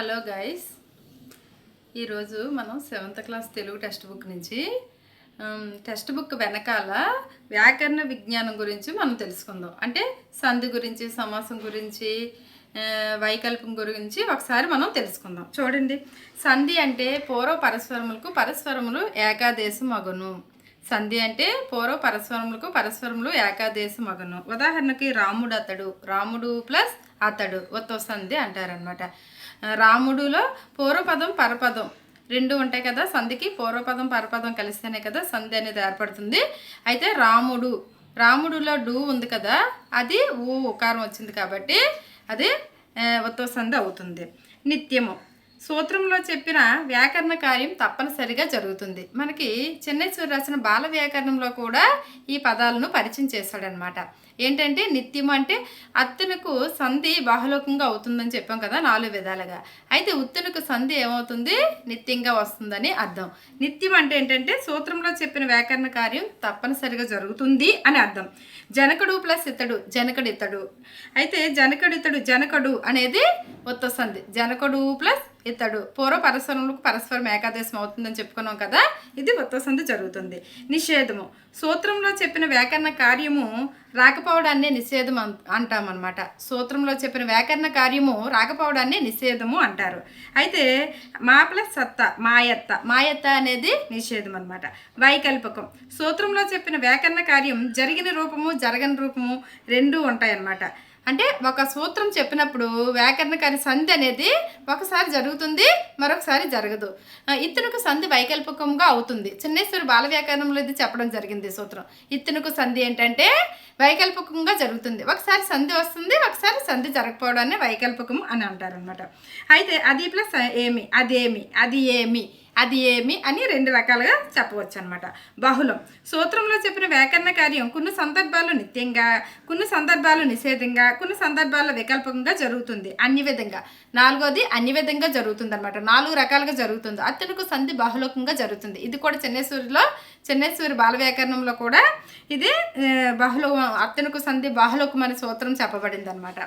Hello guys, ఈరోజు మనం 7th class Telugu text book నుంచి టెక్స్ట్ బుక్ వెనకాల వ్యాకరణ విజ్ఞానం గురించి మనం తెలుసుకుందాం. అంటే సంధి గురించి, సమాసం గురించి, వైకల్పం గురించి ఒకసారి మనం తెలుసుకుందాం. చూడండి, సంధి అంటే పూర్వ పరస్పరములకు పరస్పరములు ఏకాదేశం మగును. సంధి అంటే పూర్వ పరస్పరములకు పరస్పరములు ఏకాదేశం మగును. ఉదాహరణకి రాముడు అతడు, రాముడు ప్లస్ అతడు ఒత్తో సంధి అంటారనమాట. రాముడులో పూర్వపదం పరపదం రెండు ఉంటాయి కదా. సంధికి పూర్వపదం పరపదం కలిస్తేనే కదా సంధి అనేది ఏర్పడుతుంది. అయితే రాముడులో డు ఉంది కదా, అది ఉకారం వచ్చింది కాబట్టి అది ఒత్తో సంధి అవుతుంది. నిత్యము సూత్రంలో చెప్పిన వ్యాకరణ కార్యం తప్పనిసరిగా జరుగుతుంది. మనకి చెన్నైశ్వరి రాసిన బాల వ్యాకరణంలో కూడా ఈ పదాలను పరిచయం చేశాడనమాట. ఏంటంటే నిత్యం అంటే అత్తునకు సంధి బాహులోకంగా అవుతుందని చెప్పాం కదా 4 విధాలుగా. అయితే ఉత్తునకు సంధి ఏమవుతుంది, నిత్యంగా వస్తుందని అర్థం. నిత్యం అంటే ఏంటంటే సూత్రంలో చెప్పిన వ్యాకరణ కార్యం తప్పనిసరిగా జరుగుతుంది అని అర్థం. జనకుడు ప్లస్ ఇతడు, జనకుడు ఇతడు. అయితే జనకుడు అనేది ఒత్తో సంధి. జనకుడు ప్లస్ ఇతడు పూర్వ పరస్పరములకు పరస్పరం ఏకాదేశం అవుతుందని చెప్పుకున్నాం కదా, ఇది ఒత్తో సంధి జరుగుతుంది. నిషేధము సూత్రంలో చెప్పిన వ్యాకరణ కార్యము రాకపోవడాన్ని నిషేధం అంటామన్నమాట. సూత్రంలో చెప్పిన వ్యాకరణ కార్యము రాకపోవడాన్ని నిషేధము అంటారు. అయితే మా ప్లస్ సత్తా, మాయత్త అనేది నిషేధం అనమాట. వైకల్పకం సూత్రంలో చెప్పిన వ్యాకరణ కార్యం జరిగిన రూపము జరగని రూపము రెండూ ఉంటాయన్నమాట. అంటే ఒక సూత్రం చెప్పినప్పుడు వ్యాకరణకారి సంధి అనేది ఒకసారి జరుగుతుంది, మరొకసారి జరగదు. ఇత్తునకు సంధి వైకల్పకంగా అవుతుంది. చెన్నైశ్వరి బాల వ్యాకరణంలో ఇది చెప్పడం జరిగింది. సూత్రం ఇత్తునకు సంధి ఏంటంటే వైకల్పకంగా జరుగుతుంది. ఒకసారి సంధి వస్తుంది, ఒకసారి సంధి జరగకపోవడాన్ని వైకల్పకం అని అంటారనమాట. అయితే అది ప్లస్ ఏమి, అది ఏమి అని 2 రకాలుగా చెప్పవచ్చు అనమాట. బహుళం సూత్రంలో చెప్పిన వ్యాకరణ కార్యం కొన్ని సందర్భాల్లో నిత్యంగా, కొన్ని సందర్భాల్లో నిషేధంగా, కొన్ని సందర్భాల్లో వికల్పంగా జరుగుతుంది. అన్ని విధంగా 4వది అన్ని విధంగా జరుగుతుంది అనమాట. 4 రకాలుగా జరుగుతుంది. అత్తునకు సంధి బాహులోకంగా జరుగుతుంది. ఇది కూడా చెన్నైశ్వరి బాల వ్యాకరణంలో కూడా ఇది అత్తునకు సంధి బాహులోకం అనే సూత్రం చెప్పబడింది అనమాట.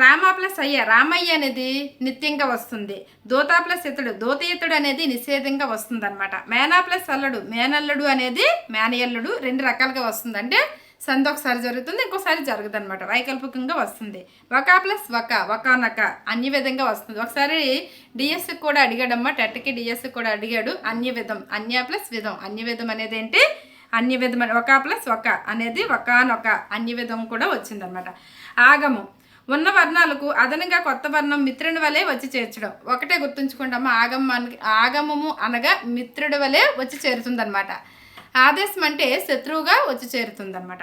రామ ప్లస్ రామయ్య అనేది నిత్యంగా వస్తుంది. దోత ప్లస్ ఇతడు అనేది నిషేధంగా వస్తుంది అనమాట. మేనా ప్లస్ మేనల్లుడు అనేది మేనయల్లుడు 2 రకాలుగా వస్తుంది. అంటే సంధి ఒకసారి జరుగుతుంది, ఇంకోసారి జరగదు అనమాట. వైకల్పకంగా వస్తుంది. వకా ప్లస్ వకానక అన్ని విధంగా వస్తుంది. ఒకసారి డిఎస్కి కూడా అడిగాడమ్మా, టెట్కి డిఎస్కి కూడా అడిగాడు. అన్య ప్లస్ విధం, అన్య విధం అనేది ఏంటి, అన్య విధం. వకా ప్లస్ అనేది వకానొక అన్య విధం కూడా వచ్చిందనమాట. ఆగము ఉన్న వర్ణాలకు అదనంగా కొత్త వర్ణం మిత్రుని వలె వచ్చి చేర్చడం. ఒకటే గుర్తుంచుకుంటామా, ఆగమము అనగా మిత్రుడి వలె వచ్చి చేరుతుందనమాట. ఆదేశం అంటే శత్రువుగా వచ్చి చేరుతుందనమాట.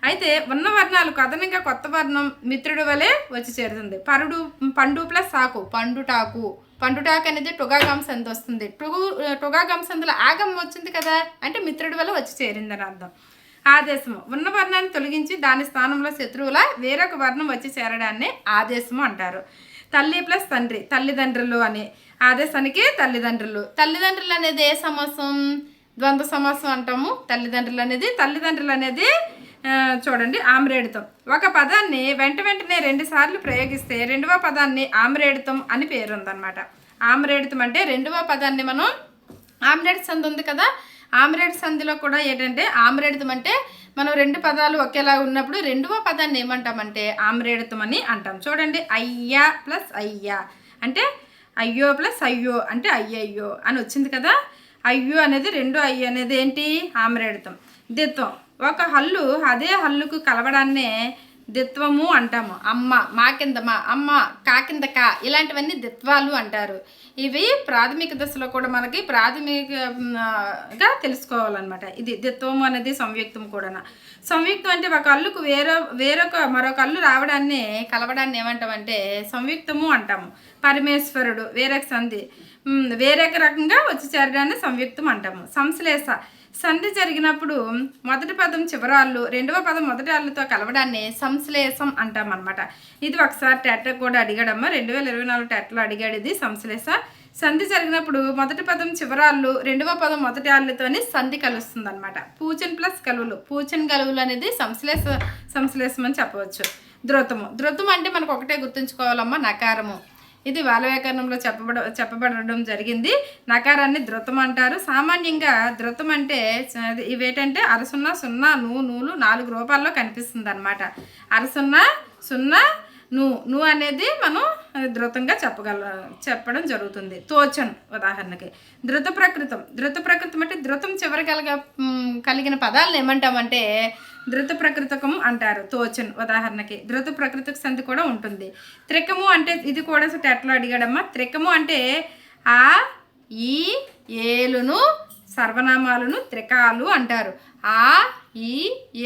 అయితే ఉన్న వర్ణాలకు అదనంగా కొత్త వర్ణం మిత్రుడి వలె వచ్చి చేరుతుంది. పండు ప్లస్ పండుటాకు అనేది టుగాగం సంధి వస్తుంది. టుగాగం సంధిలో ఆగమం వచ్చింది కదా, అంటే మిత్రుడి వల్ల వచ్చి చేరిందని అర్థం. ఆదేశము ఉన్న వర్ణాన్ని తొలగించి దాని స్థానంలో శత్రువుల వేరొక వర్ణం వచ్చి చేరడాన్ని ఆదేశము అంటారు. తల్లి ప్లస్ తండ్రి, తల్లిదండ్రులు అనే ఆదేశానికి తల్లిదండ్రులు అనేది ఏ సమాసం, ద్వంద్వ సమాసం అంటాము. తల్లిదండ్రులు అనేది చూడండి ఆమ్రేడితం. ఒక పదాన్ని వెంటనే 2 సార్లు ప్రయోగిస్తే 2వ పదాన్ని ఆమ్రేడితం అని పేరు ఉందన్నమాట. ఆమ్రేడితం అంటే 2వ పదాన్ని మనం ఆమ్రేడ్ సంధి ఉంది కదా, ఆమ్రేడ్ సంధిలో కూడా ఏంటంటే ఆమ్రేడితం అంటే మనం 2 పదాలు ఒకేలా ఉన్నప్పుడు 2వ పదాన్ని ఏమంటామంటే ఆమ్రేడితం అని అంటాం. చూడండి, అయ్యా ప్లస్ అంటే అయ్యో ప్లస్ అయ్యో అంటే అయ్యయ్యో అని వచ్చింది కదా. అయ్యో అనేది 2 అయ్యో అనేది ఏంటి, ఆమ్రేడితం. దిత్వం ఒక హల్లు అదే హల్లుకు కలవడాన్నే దిత్వము అంటాము. అమ్మ మా కింద మా, అమ్మ కా కింద కా, ఇలాంటివన్నీ దిత్వాలు అంటారు. ఇవి ప్రాథమిక దశలో కూడా మనకి ప్రాథమికగా తెలుసుకోవాలన్నమాట. ఇది దిత్వము అనేది సంయుక్తం కూడా. సంయుక్తం అంటే ఒక అల్లుకు మరొక అల్లు కలవడాన్ని ఏమంటామంటే సంయుక్తము అంటాము. పరమేశ్వరుడు వేరొక సంధి వేరొక రకంగా వచ్చి చేరడాన్ని సంయుక్తం అంటాము. సంశ్లేష సంధి జరిగినప్పుడు మొదటి పదం చివరాళ్ళు 2వ పదం మొదటి ఆళ్ళతో కలవడాన్ని సంశ్లేషం అంటామన్నమాట. ఇది ఒకసారి టెట్ కూడా అడిగాడమ్మా, 2024 టెట్లో అడిగాడు. ఇది సంశ్లేష సంధి జరిగినప్పుడు మొదటి పదం చివరాళ్ళు 2వ పదం మొదటి ఆళ్ళతోని సంధి కలుస్తుంది అనమాట. పూచన్ ప్లస్ గలువులు అనేది సంశ్లేషం అని చెప్పవచ్చు. ధృతం అంటే మనకు ఒకటే గుర్తుంచుకోవాలమ్మా, నకారము. ఇది బాల వ్యాకరణంలో చెప్పబడడం జరిగింది. నకారాన్ని ధృతం అంటారు. సామాన్యంగా ధృతం అంటే ఇవేంటంటే అరసున్న, సున్నా, నూలు 4 రూపాల్లో కనిపిస్తుంది అనమాట. అరసున్న, సున్నా, ను అనేది మనం ధృతంగా చెప్పడం జరుగుతుంది. తోచన్ ఉదాహరణకి. ధృత ప్రకృతం అంటే ధృతం చివరి కలిగిన పదాలను ఏమంటామంటే ధృత ప్రకృతకం అంటారు. తోచన్ ఉదాహరణకి. ధృత ప్రకృతిక సంధి కూడా ఉంటుంది. త్రికము అంటే ఇది కూడా టెట్లో అడిగాడమ్మా. త్రికము అంటే ఆ, ఈ, ఏలును సర్వనామాలను త్రికాలు అంటారు. ఆ, ఈ,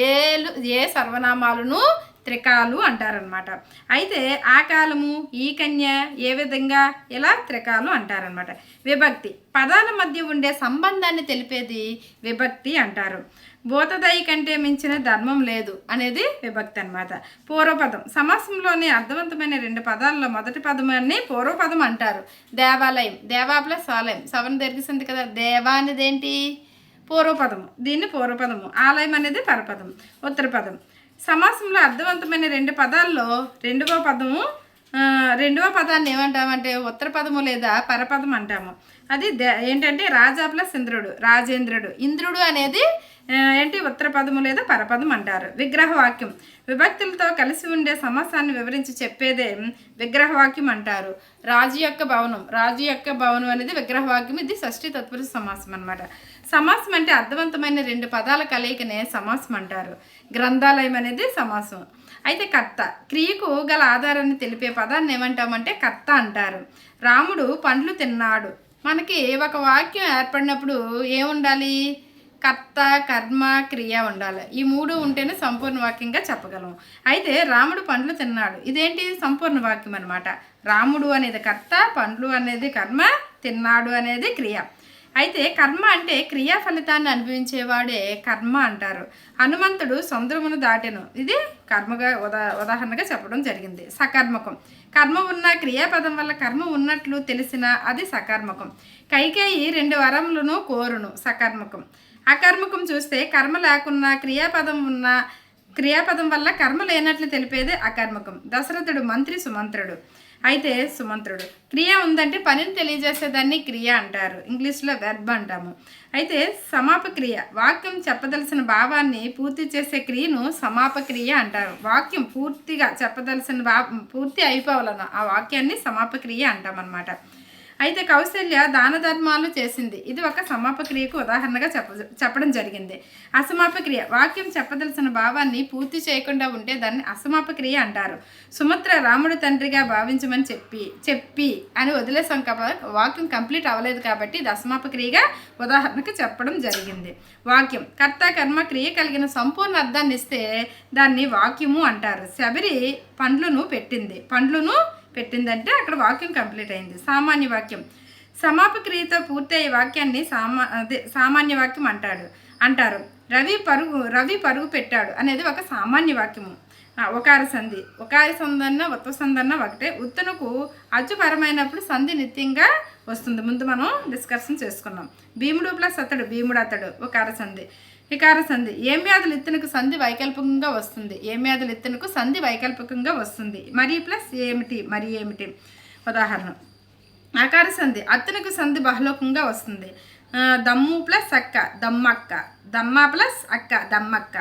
ఏలు ఏ సర్వనామాలను త్రికాలు అంటారనమాట. అయితే ఆ కాలము, ఈ కన్య ఏ విధంగా ఇలా త్రికాలు అంటారనమాట. విభక్తి పదాల మధ్య ఉండే సంబంధాన్ని తెలిపేది విభక్తి అంటారు. భూతదయ కంటే మించిన ధర్మం లేదు అనేది విభక్తి అనమాట. పూర్వపదం సమాసంలోని అర్థవంతమైన 2 పదాల్లో మొదటి పదమాన్ని పూర్వపదం అంటారు. దేవాలయం, దేవా ప్లస్ ఆలయం, సవరణ దీర్ఘసంధి కదా. దేవా అనేది ఏంటి? పూర్వపదము, దీన్ని పూర్వపదము. ఆలయం అనేది పరపదం. ఉత్తరపదం సమాసంలో అర్థవంతమైన 2 పదాల్లో రెండవ పదాన్ని ఏమంటామంటే ఉత్తర పదము లేదా పరపదం అంటాము. అది ఏంటంటే రాజా ప్లస్ ఇంద్రుడు, రాజేంద్రుడు. ఇంద్రుడు అనేది ఏంటి? ఉత్తర పదము లేదా పరపదం అంటారు. విగ్రహవాక్యం విభక్తులతో కలిసి ఉండే సమాసాన్ని వివరించి చెప్పేదే విగ్రహవాక్యం అంటారు. రాజు యొక్క భవనం అనేది విగ్రహవాక్యం. ఇది షష్ఠి తత్పురుష సమాసం అనమాట. సమాసం అంటే అర్థవంతమైన 2 పదాల కలయికనే సమాసం అంటారు. గ్రంథాలయం అనేది సమాసం. అయితే కర్త క్రియకు గల ఆధారాన్ని తెలిపే పదాన్ని ఏమంటామంటే కర్త అంటారు. రాముడు పండ్లు తిన్నాడు. మనకి ఒక వాక్యం ఏర్పడినప్పుడు ఏముండాలి? కర్త, కర్మ, క్రియ ఉండాలి. ఈ 3 ఉంటేనే సంపూర్ణ వాక్యంగా చెప్పగలం. అయితే రాముడు పండ్లు తిన్నాడు, ఇదేంటి? సంపూర్ణ వాక్యం అనమాట. రాముడు అనేది కర్త, పండ్లు అనేది కర్మ, తిన్నాడు అనేది క్రియ. అయితే కర్మ అంటే క్రియా ఫలితాన్ని అనుభవించేవాడే కర్మ అంటారు. హనుమంతుడు సముద్రమును దాటెను, ఇది కర్మగా ఉదాహరణగా చెప్పడం జరిగింది. సకర్మకం కర్మ ఉన్న క్రియాపదం వల్ల కర్మ ఉన్నట్లు తెలిసిన అది సకర్మకం. కైకేయి 2 వరములను కోరును, సకర్మకం. అకర్మకం చూస్తే కర్మ లేకున్నా క్రియాపదం వల్ల కర్మ లేనట్లు తెలిపేది అకర్మకం. దశరథుడు మంత్రి సుమంత్రుడు, అయితే సుమంత్రుడు. క్రియ ఉందంటే పనిని తెలియజేసేదాన్ని క్రియ అంటారు. ఇంగ్లీష్లో వెర్బ్ అంటాము. అయితే సమాపక్రియ వాక్యం చెప్పదలసిన భావాన్ని పూర్తి చేసే క్రియను సమాపక్రియ అంటారు. వాక్యం పూర్తిగా చెప్పదలసిన పూర్తి అయిపోవాలన్న ఆ వాక్యాన్ని సమాపక్రియ అంటామన్నమాట. అయితే కౌశల్య దాన ధర్మాలు చేసింది, ఇది ఒక సమాపక్రియకు ఉదాహరణగా చెప్పడం జరిగింది. అసమాపక్రియ వాక్యం చెప్పదలసిన భావాన్ని పూర్తి చేయకుండా ఉంటే దాన్ని అసమాపక్రియ అంటారు. సుమిత్ర రాముడు తండ్రిగా భావించమని చెప్పి అని వదిలేసాం కాబట్టి వాక్యం కంప్లీట్ అవ్వలేదు కాబట్టి ఇది అసమాపక్రియగా ఉదాహరణకు చెప్పడం జరిగింది. వాక్యం కర్త కర్మ క్రియ కలిగిన సంపూర్ణ అర్థాన్ని ఇస్తే దాన్ని వాక్యము అంటారు. శబరి పండ్లును పెట్టిందంటే అక్కడ వాక్యం కంప్లీట్ అయింది. సామాన్య వాక్యం సమాపక్రియతో పూర్తయ్యే వాక్యాన్ని సామాన్య వాక్యం అంటారు. రవి పరుగు పెట్టాడు అనేది ఒక సామాన్య వాక్యము. ఒకార సంధి అన్న ఉత్వసంధి అన్న ఒకటే. ఉత్తనకు అచ్చుపరమైనప్పుడు సంధి నిత్యంగా వస్తుంది. ముందు మనం డిస్కషన్ చేసుకున్నాం. భీముడు ప్లస్ అతడు, భీముడు అతడు ఒకార సంధి. ఇకార సంధి ఏమ్యాదులు ఇత్తనకు సంధి వైకల్పికంగా వస్తుంది. మరి ప్లస్ ఏమిటి, మరి ఏమిటి. ఉదాహరణ అకార సంధి అత్తనకు సంధి బహుళకంగా వస్తుంది. దమ్ము ప్లస్ అక్క, దమ్మక్క. దమ్మ ప్లస్ అక్క, దమ్మక్క.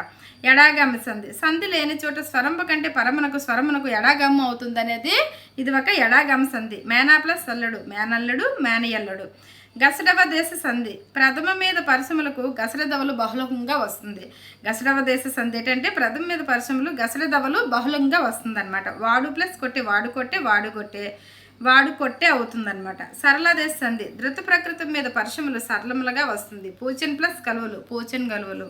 ఎడాగమ్మ సంధి లేని చోట స్వరంబ కంటే స్వరమునకు ఎడాగమ్మ అవుతుంది అనేది ఇది ఒక ఎడాగమ్మ సంధి. మేనా ప్లస్ అల్లుడు, మేనల్లుడు, మేనయల్లుడు. గసడవ దేశ సంధి ప్రథమ మీద పరసములకు గసడదవలు బహుళంగా వస్తుంది. గసడవ దేశ సంధి ఏంటంటే ప్రథమ మీద పరసములు గసడదవలు బహుళంగా వస్తుంది అనమాట. వాడు ప్లస్ కొట్టే, వాడు కొట్టే అవుతుందన్నమాట. సరళ దేశ సంధి ధృత ప్రకృతి మీద పరసములు సరళములుగా వస్తుంది. పూచన్ ప్లస్ కలువలు, పూచన్ గలువలు.